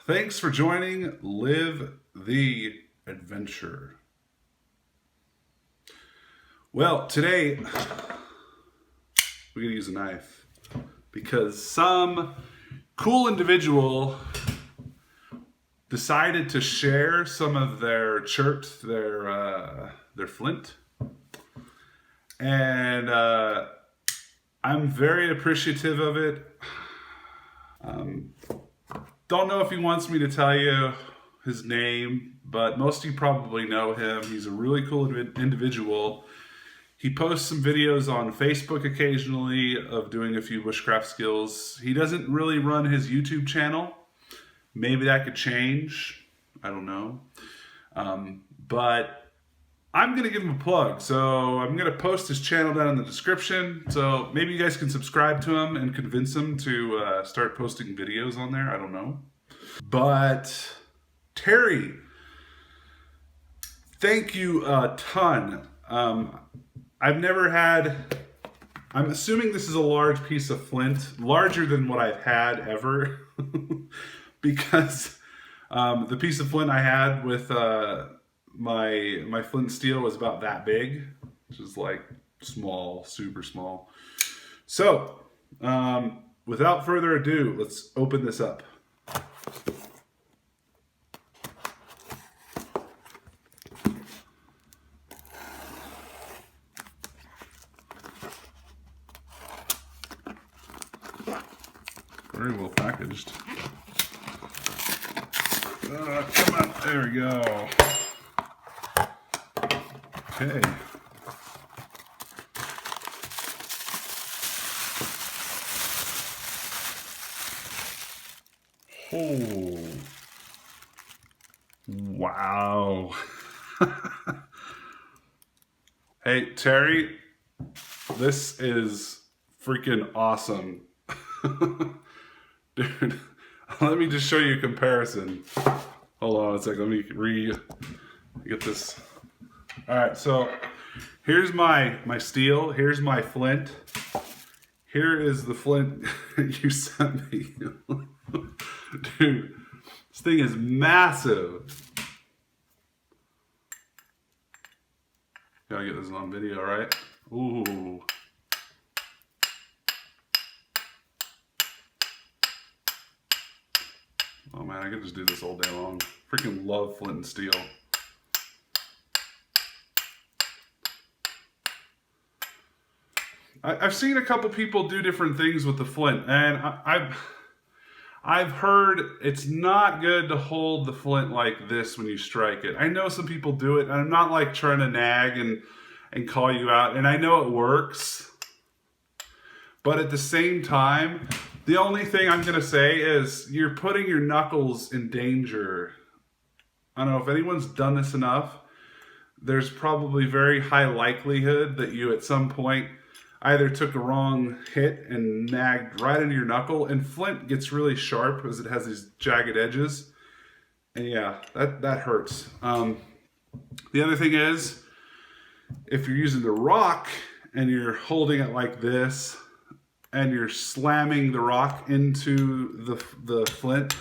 Thanks for joining Live the Adventure. Well, today we're going to use a knife because some cool individual decided to share some of their chert, their flint, and I'm very appreciative of it. Don't know if he wants me to tell you his name, but most of you probably know him. He's a really cool individual. He posts some videos on Facebook occasionally of doing a few bushcraft skills. He doesn't really run his YouTube channel. Maybe that could change. I don't know. But I'm going to give him a plug. So I'm going to post his channel down in the description. So maybe you guys can subscribe to him and convince him to start posting videos on there. I don't know. But Terry, thank you a ton. I've never had, I'm assuming this is a large piece of flint, larger than what I've had ever. Because the piece of flint I had with my flint steel was about that big, which is like small, super small. So without further ado, let's open this up. Very well packaged. Come on, there we go. Okay. Oh. Wow. Hey, Terry, this is freaking awesome. Dude, let me just show you a comparison. Hold on a second, let me get this. All right, so here's my steel, here's my flint. Here is the flint you sent me. Dude, this thing is massive. Gotta get this on video, right? Ooh. Oh man, I could just do this all day long. Freaking love flint and steel. I've seen a couple people do different things with the flint, and I've heard it's not good to hold the flint like this when you strike it. I know some people do it, and I'm not like trying to nag and call you out, and I know it works. But at the same time, the only thing I'm going to say is you're putting your knuckles in danger. I don't know if anyone's done this enough. There's probably very high likelihood that you at some point either took a wrong hit and nagged right into your knuckle, and flint gets really sharp as it has these jagged edges. And yeah, that hurts. The other thing is, if you're using the rock and you're holding it like this, and you're slamming the rock into the flint,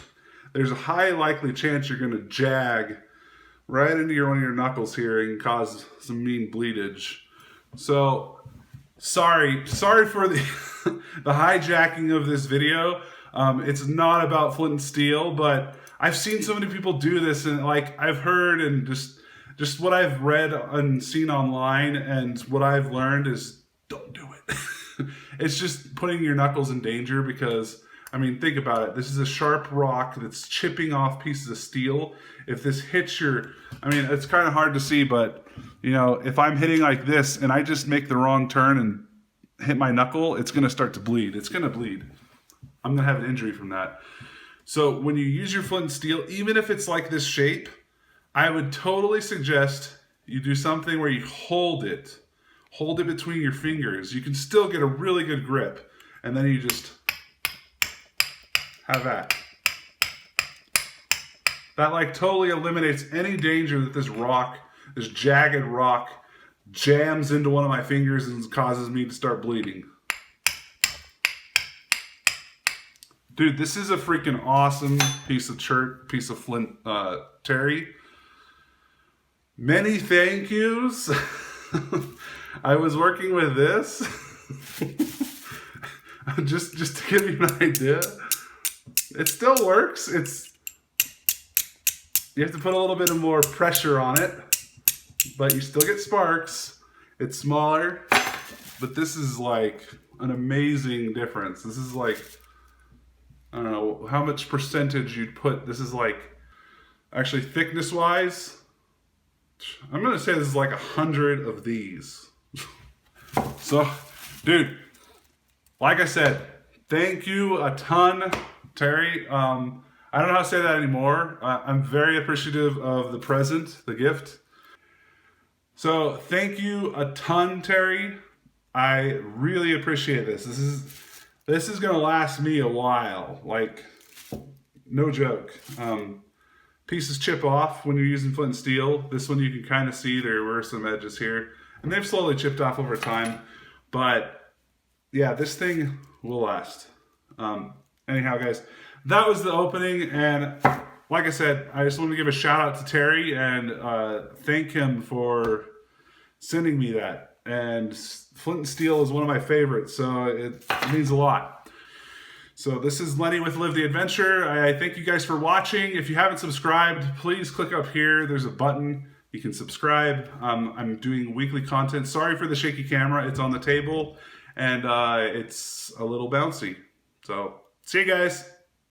there's a high likely chance you're going to jag right into one of your knuckles here and cause some mean bleedage. So sorry for the the hijacking of this video. It's not about flint and steel, but I've seen so many people do this, and like I've heard and just what I've read and seen online, and what I've learned is don't do it. It's just putting your knuckles in danger because, I mean, think about it. This is a sharp rock that's chipping off pieces of steel. If this hits your, I mean, it's kind of hard to see, but, you know, if I'm hitting like this and I just make the wrong turn and hit my knuckle, it's going to start to bleed. It's going to bleed. I'm going to have an injury from that. So when you use your flint and steel, even if it's like this shape, I would totally suggest you do something where you hold it. Hold it between your fingers. You can still get a really good grip. And then you just have that. That like totally eliminates any danger that this rock, this jagged rock, jams into one of my fingers and causes me to start bleeding. Dude, this is a freaking awesome piece of chert, piece of flint, Terry. Many thank yous. I was working with this. just to give you an idea. It still works. You have to put a little bit of more pressure on it, but you still get sparks. It's smaller, but this is like an amazing difference. This is like, I don't know how much percentage you'd put. This is like, actually thickness wise, I'm gonna say this is like 100 of these. So, dude, like I said, thank you a ton, Terry. I don't know how to say that anymore. I'm very appreciative of the present, the gift. So thank you a ton, Terry. I really appreciate this. This is gonna last me a while. Like, no joke. Pieces chip off when you're using flint and steel. This one you can kind of see there were some edges here, and they've slowly chipped off over time. But yeah, this thing will last. Anyhow, guys, that was the opening, and like I said, I just want to give a shout out to Terry and thank him for sending me that. And flint and steel is one of my favorites, so it means a lot. So this is Lenny with Live the Adventure. I thank you guys for watching. If you haven't subscribed, please click up here. There's a button. You can subscribe. I'm doing weekly content. Sorry for the shaky camera. It's on the table, and it's a little bouncy. So see you guys.